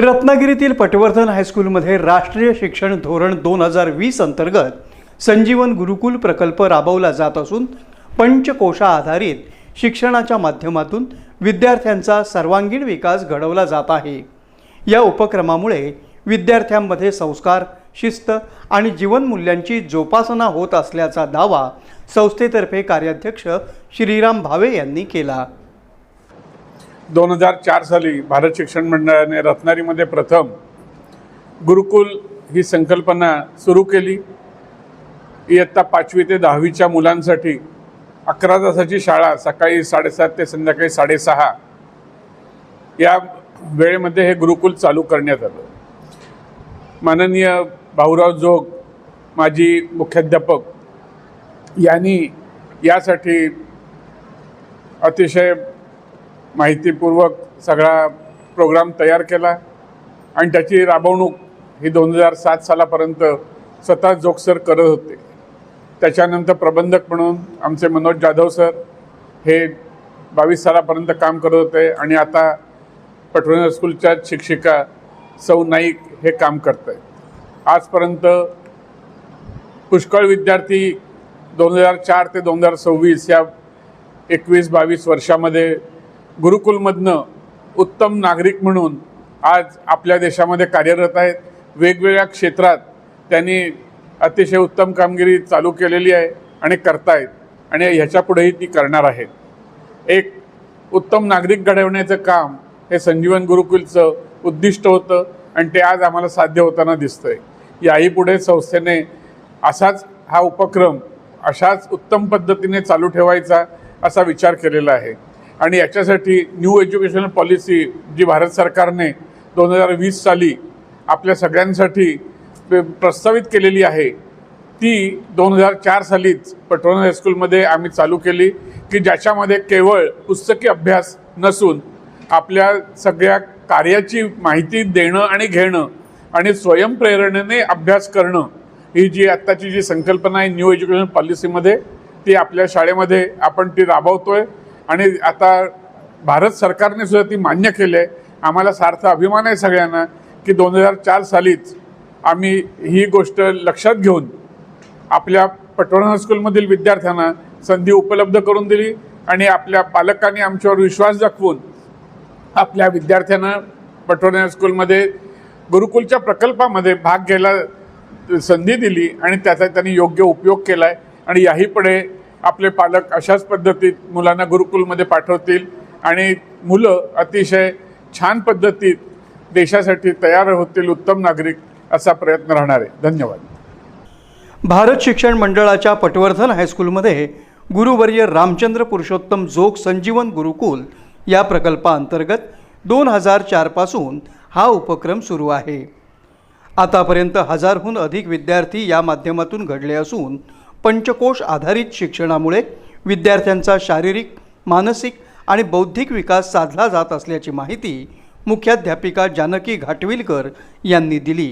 रत्नागिरीतील पटवर्धन हायस्कूलमध्ये राष्ट्रीय शिक्षण धोरण 2020 अंतर्गत संजीवन गुरुकुल प्रकल्प राबवला जात असून पंचकोशा आधारित शिक्षणाच्या माध्यमातून विद्यार्थ्यांचा सर्वांगीण विकास घडवला जात आहे। या उपक्रमामुळे विद्यार्थ्यांमध्ये संस्कार, शिस्त आणि जीवनमूल्यांची जोपासना होत असल्याचा दावा संस्थेतर्फे कार्याध्यक्ष श्रीराम भावे यांनी केला। 2004 साली भारत शिक्षण मंडळाने रत्नागिरीमध्ये प्रथम गुरुकुल ही संकल्पना सुरू केली। इयत्ता 5वी ते 10वीच्या मुलांसाठी 11 तासाची शाळा सकाळी 7:30 ते संध्याकाळी 6:30 या वेळेमध्ये हे गुरुकुल चालू करण्यात आलं। माननीय भाऊराव जोग माजी मुख्याध्यापक यांनी यासाठी अतिशय माहितीपूर्वक सगळा प्रोग्राम तयार केला आणि त्याची राबवणूक ही 2007 सालापर्यंत स्वतः जोग सर करत होते। त्याच्यानंतर प्रबंधक म्हणून आमचे मनोज जाधव सर हे 22 सालापर्यंत काम करत होते आणि आता पटवर्धन हायस्कूलच्या शिक्षिका सौ नाईक हे काम करत आहेत। आजपर्यंत पुष्कळ विद्यार्थी 2004 ते 2026 या 21-22 वर्षामध्ये गुरुकुलमधनं उत्तम नागरिक म्हणून आज आपल्या देशामध्ये कार्यरत आहेत। वेगवेगळ्या क्षेत्रात त्यांनी अतिशय उत्तम कामगिरी चालू केलेली आहे आणि करतायत आणि ह्याच्यापुढेही ती करणार आहेत। एक उत्तम नागरिक घडवण्याचं काम हे संजीवन गुरुकुलचं उद्दिष्ट होतं आणि ते आज आम्हाला साध्य होताना दिसतंय। याही पुढे संस्थेने असाच हा उपक्रम अशाच उत्तम पद्धतीने चालू ठेवायचा असा विचार केलेला आहे आणि याच्यासाठी न्यू एज्युकेशनल पॉलिसी जी भारत सरकारने 2020 साली आपल्या सगळ्यांसाठी प्रस्तावित केलेली आहे ती 2004 सालीच पटवर्धन हायस्कूलमध्ये आम्ही चालू केली की ज्याच्यामध्ये केवळ पुस्तकी अभ्यास नसून आपल्या सगळ्या कार्याची माहिती देणं आणि घेणं आणि स्वयंप्रेरणेने अभ्यास करणं ही जी आत्ताची जी संकल्पना आहे न्यू एज्युकेशन पॉलिसीमध्ये ती आपल्या शाळेमध्ये आपण ती राबवतोय आणि आता भारत सरकारने सुद्धा ती मान्य केली आहे। आम्हाला सार्थ अभिमान आहे सगळ्यांना की 2004 सालीच आम्ही ही गोष्ट लक्षात घेऊन आपल्या पटवर्धन हायस्कूलमधील विद्यार्थ्यांना संधी उपलब्ध करून दिली आणि आपल्या पालकांनी आमच्यावर विश्वास दाखवून आपल्या विद्यार्थ्यांना पटवर्धन हायस्कूलमध्ये गुरुकुलच्या प्रकल्पामध्ये भाग घ्यायला संधी दिली आणि त्याचा त्यांनी योग्य उपयोग केला आहे आणि याही पुढे आपले पालक अशाच पद्धतीत मुलांना गुरुकुलमध्ये पाठवतील आणि मुलं अतिशय छान पद्धतीत देशासाठी तयार होतील उत्तम नागरिक असा प्रयत्न राहणार आहे। धन्यवाद। भारत शिक्षण मंडळाच्या पटवर्धन हायस्कूलमध्ये गुरुवर्य रामचंद्र पुरुषोत्तम जोग संजीवन गुरुकुल या प्रकल्पाअंतर्गत 2004 पासून हा उपक्रम सुरू आहे। आतापर्यंत 1000हून अधिक विद्यार्थी या माध्यमातून घडले असून पंचकोश आधारित शिक्षणामुळे विद्यार्थ्यांचा शारीरिक, मानसिक आणि बौद्धिक विकास साधला जात असल्याची माहिती मुख्याध्यापिका जानकी घाटविलकर यांनी दिली।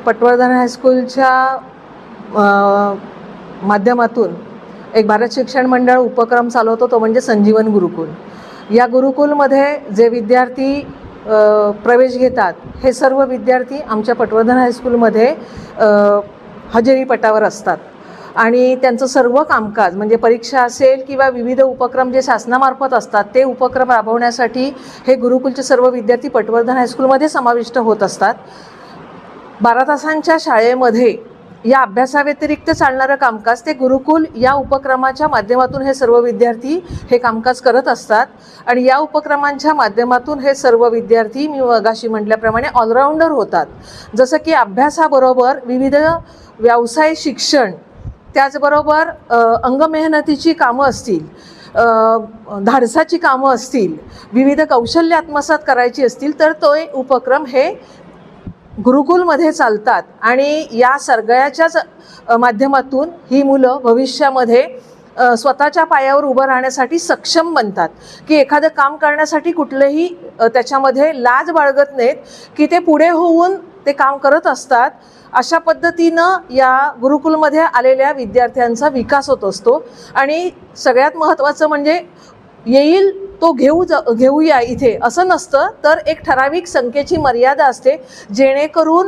पटवर्धन हायस्कूलच्या माध्यमातून एक भारत शिक्षण मंडळ उपक्रम चालवतो तो म्हणजे संजीवन गुरुकुल। या गुरुकुलमध्ये जे विद्यार्थी प्रवेश घेतात हे सर्व विद्यार्थी आमच्या पटवर्धन हायस्कूलमध्ये हजेरी पटावर असतात आणि त्यांचं सर्व कामकाज म्हणजे परीक्षा असेल किंवा विविध उपक्रम जे शासनामार्फत असतात ते उपक्रम राबवण्यासाठी हे गुरुकुलचे सर्व विद्यार्थी पटवर्धन हायस्कूलमध्ये समाविष्ट होत असतात। 12 तासांच्या शाळेमध्ये या अभ्यासाव्यतिरिक्त चालणारं कामकाज ते गुरुकुल या उपक्रमाच्या माध्यमातून हे सर्व विद्यार्थी हे कामकाज करत असतात आणि या उपक्रमांच्या माध्यमातून हे सर्व विद्यार्थी मी मगाशी म्हटल्याप्रमाणे ऑलराऊंडर होतात। जसं की अभ्यासाबरोबर विविध व्यवसाय शिक्षण, त्याचबरोबर अंगमेहनतीची कामं असतील, धाडसाची कामं असतील, विविध कौशल्य आत्मसात करायची असतील तर तो एक उपक्रम हे गुरुकुलमध्ये चालतात आणि या सगळ्याच्याच माध्यमातून ही मुलं भविष्यामध्ये स्वतःच्या पायावर उभं राहण्यासाठी सक्षम बनतात की एखादं काम करण्यासाठी कुठलेही त्याच्यामध्ये लाज बाळगत नाहीत की ते पुढे होऊन ते काम करत असतात। अशा पद्धतीनं या गुरुकुलमध्ये आलेल्या विद्यार्थ्यांचा विकास होत असतो आणि सगळ्यात महत्त्वाचं म्हणजे येईल तो घेऊया इथे असं नसतं, तर एक ठराविक संख्येची मर्यादा असते, जेणेकरून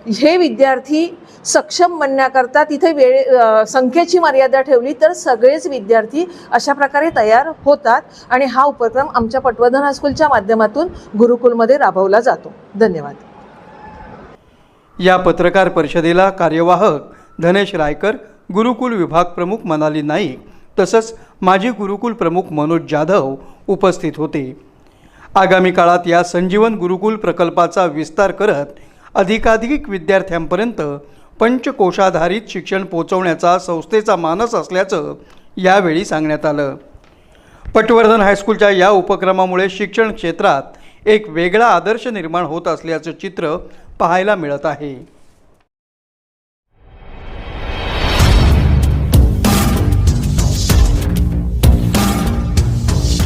हे विद्यार्थी सक्षम बनण्याकरता तिथे संख्येची मर्यादा ठेवली तर सगळेच विद्यार्थी अशा प्रकारे तयार होतात आणि हा उपक्रम आमच्या पटवर्धन हायस्कूलच्या माध्यमातून गुरुकुलमध्ये राबवला जातो. धन्यवाद. या पत्रकार परिषदेला कार्यवाहक धनेश रायकर, गुरुकुल विभाग प्रमुख मनाली नाईक तसंच माजी गुरुकुल प्रमुख मनोज जाधव उपस्थित होते. आगामी काळात या संजीवन गुरुकुल प्रकल्पाचा विस्तार करत अधिकाधिक विद्यार्थ्यांपर्यंत पंचकोशाधारित शिक्षण पोहोचवण्याचा संस्थेचा मानस असल्याचं यावेळी सांगण्यात आलं. पटवर्धन हायस्कूलच्या या उपक्रमामुळे शिक्षण क्षेत्रात एक वेगळा आदर्श निर्माण होत असल्याचं चित्र पाहायला मिळत आहे.